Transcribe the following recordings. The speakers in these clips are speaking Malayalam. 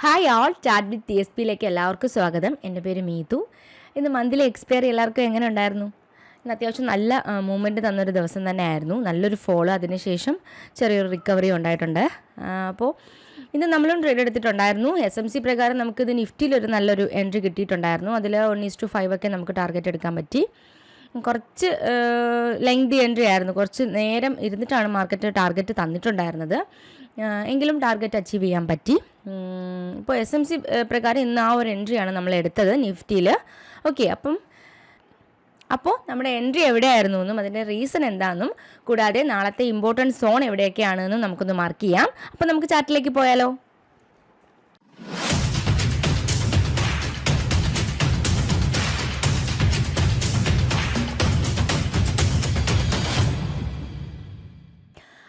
ഹായ് ഓൾ, ചാറ്റ് വിത്ത് TSPയിലേക്ക് എല്ലാവർക്കും സ്വാഗതം. എൻ്റെ പേര് മീതു. ഇന്ന് മന്ത്ലി എക്സ്പയറി എല്ലാവർക്കും എങ്ങനെ ഉണ്ടായിരുന്നു? ഇന്ന് അത്യാവശ്യം നല്ല മൂവ്മെൻറ്റ് തന്നൊരു ദിവസം തന്നെ ആയിരുന്നു. നല്ലൊരു ഫോളോ, അതിനുശേഷം ചെറിയൊരു റിക്കവറി ഉണ്ടായിട്ടുണ്ട്. അപ്പോൾ ഇന്ന് നമ്മളും ട്രേഡ് എടുത്തിട്ടുണ്ടായിരുന്നു. SMC പ്രകാരം നമുക്കിത് നിഫ്റ്റിയിലൊരു നല്ലൊരു എൻട്രി കിട്ടിയിട്ടുണ്ടായിരുന്നു. അതിൽ 1:5 ഒക്കെ നമുക്ക് ടാർഗറ്റ് എടുക്കാൻ പറ്റി. കുറച്ച് ലെങ്തി എൻട്രി ആയിരുന്നു. കുറച്ച് നേരം ഇരുന്നിട്ടാണ് മാർക്കറ്റ് ടാർഗറ്റ് തന്നിട്ടുണ്ടായിരുന്നത്. എങ്കിലും ടാർഗറ്റ് അച്ചീവ് ചെയ്യാൻ പറ്റി. ഇപ്പോൾ SMC പ്രകാരം ഇന്ന് ആ ഒരു എൻട്രിയാണ് നമ്മൾ എടുത്തത് നിഫ്റ്റിയിൽ. ഓക്കെ, അപ്പോൾ നമ്മുടെ എൻട്രി എവിടെയായിരുന്നു എന്നും അതിൻ്റെ റീസൺ എന്താണെന്നും കൂടാതെ നാളത്തെ ഇമ്പോർട്ടൻറ്റ് സോൺ എവിടെയൊക്കെയാണെന്നും നമുക്കൊന്ന് മാർക്ക് ചെയ്യാം. അപ്പോൾ നമുക്ക് ചാർട്ടിലേക്ക് പോയാലോ?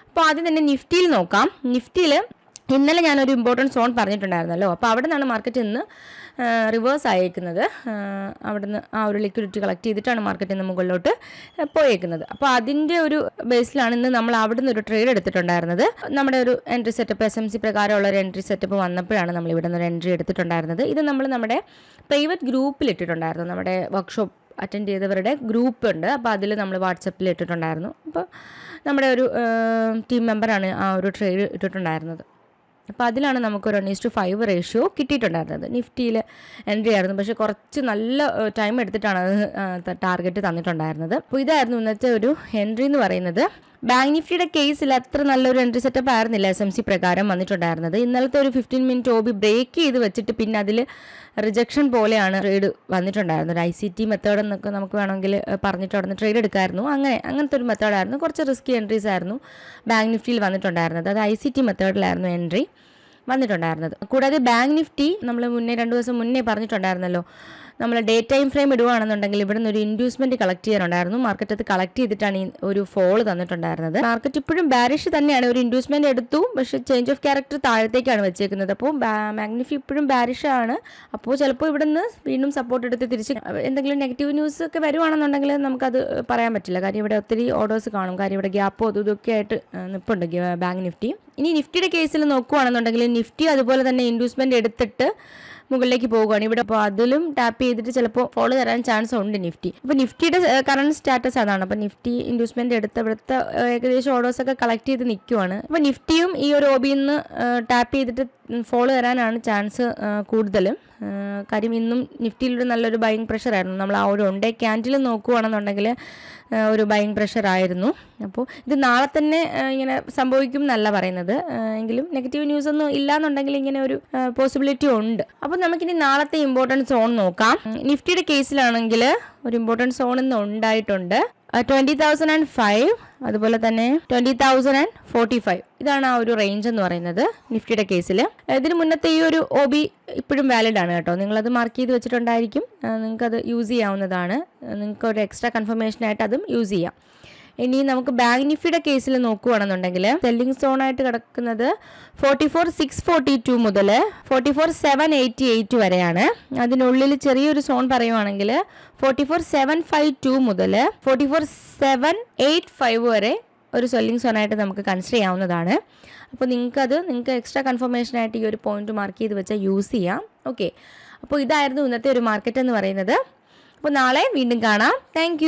അപ്പോൾ ആദ്യം തന്നെ നിഫ്റ്റിയിൽ നോക്കാം. നിഫ്റ്റിയിൽ ഇന്നലെ ഞാനൊരു ഇമ്പോർട്ടൻറ്റ് സോൺ പറഞ്ഞിട്ടുണ്ടായിരുന്നല്ലോ. അപ്പോൾ അവിടെ നിന്നാണ് മാർക്കറ്റ് ഇന്ന് റിവേഴ്സ് ആയേക്കുന്നത്. അവിടെ നിന്ന് ആ ഒരു ലിക്വിഡിറ്റി കളക്ട് ചെയ്തിട്ടാണ് മാർക്കറ്റ് ഇന്ന് മുകളിലോട്ട് പോയേക്കുന്നത്. അപ്പോൾ അതിൻ്റെ ഒരു ബേസിലാണ് ഇന്ന് നമ്മൾ അവിടെ നിന്ന് ഒരു ട്രേഡ് എടുത്തിട്ടുണ്ടായിരുന്നത്. നമ്മുടെ ഒരു എൻട്രി സെറ്റപ്പ് SMC പ്രകാരമുള്ള ഒരു എൻട്രി സെറ്റപ്പ് വന്നപ്പോഴാണ് നമ്മൾ ഇവിടെ നിന്ന് ഒരു എൻട്രി എടുത്തിട്ടുണ്ടായിരുന്നത്. ഇത് നമ്മൾ നമ്മുടെ പ്രൈവറ്റ് ഗ്രൂപ്പിൽ ഇട്ടിട്ടുണ്ടായിരുന്നു. നമ്മുടെ വർക്ക്ഷോപ്പ് അറ്റൻഡ് ചെയ്തവരുടെ ഗ്രൂപ്പ് ഉണ്ട്. അപ്പോൾ അതിൽ നമ്മൾ വാട്സപ്പിൽ ഇട്ടിട്ടുണ്ടായിരുന്നു. അപ്പോൾ നമ്മുടെ ഒരു ടീം മെമ്പറാണ് ആ ഒരു ട്രേഡ് ഇട്ടിട്ടുണ്ടായിരുന്നത്. അപ്പോൾ അതിലാണ് നമുക്കൊരു 1:5 റേഷ്യോ കിട്ടിയിട്ടുണ്ടായിരുന്നത്. നിഫ്റ്റിയിൽ എൻട്രി ആയിരുന്നു, പക്ഷേ കുറച്ച് നല്ല ടൈം എടുത്തിട്ടാണ് അത് ടാർഗറ്റ് തന്നിട്ടുണ്ടായിരുന്നത്. അപ്പോൾ ഇതായിരുന്നു ഇന്നത്തെ ഒരു എൻട്രി എന്ന് പറയുന്നത്. ബാങ്ക് നിഫ്റ്റിയുടെ കേസിൽ അത്ര നല്ലൊരു എൻട്രി സെറ്റപ്പ് ആയിരുന്നില്ല SMC പ്രകാരം വന്നിട്ടുണ്ടായിരുന്നത്. ഇന്നലത്തെ ഒരു 15 മിനിറ്റ് OB ബ്രേക്ക് ചെയ്ത് വെച്ചിട്ട് പിന്നെ അതിൽ റിജക്ഷൻ പോലെയാണ് ട്രേഡ് വന്നിട്ടുണ്ടായിരുന്നത്. ഒരു ICT മെത്തേഡ് എന്നൊക്കെ നമുക്ക് വേണമെങ്കിൽ പറഞ്ഞിട്ട് അവിടെ നിന്ന് ട്രേഡ് എടുക്കാമായിരുന്നു. അങ്ങനത്തെ ഒരു മെത്തേഡായിരുന്നു. കുറച്ച് റിസ്കി എൻട്രീസ് ആയിരുന്നു ബാങ്ക് നിഫ്റ്റിയിൽ വന്നിട്ടുണ്ടായിരുന്നത്. അത് ICT മെത്തേഡിലായിരുന്നു എൻട്രി വന്നിട്ടുണ്ടായിരുന്നത്. കൂടാതെ ബാങ്ക് നിഫ്റ്റി നമ്മൾ 2 ദിവസം മുന്നേ പറഞ്ഞിട്ടുണ്ടായിരുന്നല്ലോ, നമ്മൾ ഡേ ടൈം ഫ്രെയിം ഇടുകയാണെന്നുണ്ടെങ്കിൽ ഇവിടെ നിന്ന് ഒരു ഇൻഡ്യൂസ്മെൻറ്റ് കളക്ട് ചെയ്യാനുണ്ടായിരുന്നു. മാർക്കറ്റ് അത് കളക്ട് ചെയ്തിട്ടാണ് ഈ ഒരു ഫോൾ തന്നിട്ടുണ്ടായിരുന്നത്. മാർക്കറ്റ് ഇപ്പോഴും ബാരിഷ് തന്നെയാണ്. ഒരു ഇൻഡ്യൂസ്മെൻറ്റ് എടുത്തു, പക്ഷേ ചേഞ്ച് ഓഫ് ക്യാരക്ടർ താഴത്തേക്കാണ് വെച്ചേക്കുന്നത്. അപ്പോൾ മാഗ്നിഫി ഇപ്പോഴും ബാരിഷ് ആണ്. അപ്പോൾ ചിലപ്പോൾ ഇവിടെ നിന്ന് വീണ്ടും സപ്പോർട്ട് എടുത്ത് തിരിച്ച് എന്തെങ്കിലും നെഗറ്റീവ് ന്യൂസ് ഒക്കെ വരുവാണെന്നുണ്ടെങ്കിൽ നമുക്കത് പറയാൻ പറ്റില്ല. കാര്യം ഇവിടെ ഒത്തിരി ഓർഡേഴ്സ് കാണും. കാര്യം ഇവിടെ ഗ്യാപ്പോ ഇതൊക്കെ ആയിട്ട് നിൽപ്പുണ്ട് ബാങ്ക് നിഫ്റ്റി. ഇനി നിഫ്റ്റിയുടെ കേസിൽ നോക്കുകയാണെന്നുണ്ടെങ്കിൽ നിഫ്റ്റി അതുപോലെ തന്നെ ഇൻഡ്യൂസ്മെൻറ്റ് എടുത്തിട്ട് മുകളിലേക്ക് പോകുകയാണ് ഇവിടെ. അപ്പോൾ അതിലും ടാപ്പ് ചെയ്തിട്ട് ചിലപ്പോൾ ഫോളോ തരാൻ ചാൻസ് ഉണ്ട് നിഫ്റ്റി. അപ്പോൾ നിഫ്റ്റിയുടെ കറണ്ട് സ്റ്റാറ്റസ് അതാണ്. അപ്പോൾ നിഫ്റ്റി ഇൻഡ്യൂസ്മെൻറ്റ് എടുത്ത് ഇവിടുത്തെ ഏകദേശം ഓർഡേഴ്സൊക്കെ കളക്ട് ചെയ്ത് നിൽക്കുവാണ്. അപ്പോൾ നിഫ്റ്റിയും ഈ ഒരു OBയിൽ നിന്ന് ടാപ്പ് ചെയ്തിട്ട് ഫോളോ തരാനാണ് ചാൻസ് കൂടുതലും. കാര്യം ഇന്നും നിഫ്റ്റിയിലൊരു നല്ലൊരു ബൈയിങ് പ്രഷറായിരുന്നു. നമ്മൾ ആ ഒരു ഒണ്ടേ ക്യാൻഡിൽ നോക്കുകയാണെന്നുണ്ടെങ്കിൽ ഒരു ബൈയിങ് പ്രഷർ ആയിരുന്നു. അപ്പോൾ ഇത് നാളെ തന്നെ ഇങ്ങനെ സംഭവിക്കും എന്നല്ല പറയുന്നത്. എങ്കിലും നെഗറ്റീവ് ന്യൂസ് ഒന്നും ഇല്ലാന്നുണ്ടെങ്കിൽ ഇങ്ങനെ ഒരു പോസിബിലിറ്റി ഉണ്ട്. അപ്പോൾ നമുക്കിനി നാളത്തെ ഇമ്പോർട്ടൻറ്റ് സോൺ നോക്കാം. നിഫ്റ്റിയുടെ കേസിലാണെങ്കിൽ ഒരു ഇമ്പോർട്ടൻറ്റ് സോൺ ഇന്ന് ഉണ്ടായിട്ടുണ്ട്. 20,005 അതുപോലെ തന്നെ 20,045 ഇതാണ് ആ ഒരു റേഞ്ച് എന്ന് പറയുന്നത് നിഫ്റ്റിയുടെ കേസിൽ. ഇതിന് മുന്നത്തെ ഈ ഒരു OB ഇപ്പോഴും വാലിഡ് ആണ് കേട്ടോ. നിങ്ങളത് മാർക്ക് ചെയ്ത് വെച്ചിട്ടുണ്ടായിരിക്കും. നിങ്ങൾക്കത് യൂസ് ചെയ്യാവുന്നതാണ്. നിങ്ങൾക്ക് ഒരു എക്സ്ട്രാ കൺഫർമേഷനായിട്ട് അതും യൂസ് ചെയ്യാം. ഇനി നമുക്ക് ബാങ്ക് നിഫ്റ്റിയുടെ കേസിൽ നോക്കുകയാണെന്നുണ്ടെങ്കിൽ സെല്ലിംഗ് സോണായിട്ട് കിടക്കുന്നത് 44,642 മുതൽ 44,788 വരെയാണ്. അതിനുള്ളിൽ ചെറിയൊരു സോൺ പറയുവാണെങ്കിൽ 44,752 മുതൽ 44,785 വരെ ഒരു സെല്ലിംഗ് സോണായിട്ട് നമുക്ക് കൺസിഡർ ചെയ്യാവുന്നതാണ്. അപ്പോൾ നിങ്ങൾക്ക് എക്സ്ട്രാ കൺഫർമേഷനായിട്ട് ഈ ഒരു പോയിന്റ് മാർക്ക് ചെയ്ത് വെച്ചാൽ യൂസ് ചെയ്യാം. ഓക്കെ, അപ്പോൾ ഇതായിരുന്നു ഇന്നത്തെ ഒരു മാർക്കറ്റ് എന്ന് പറയുന്നത്. അപ്പോൾ നാളെ വീണ്ടും കാണാം. താങ്ക്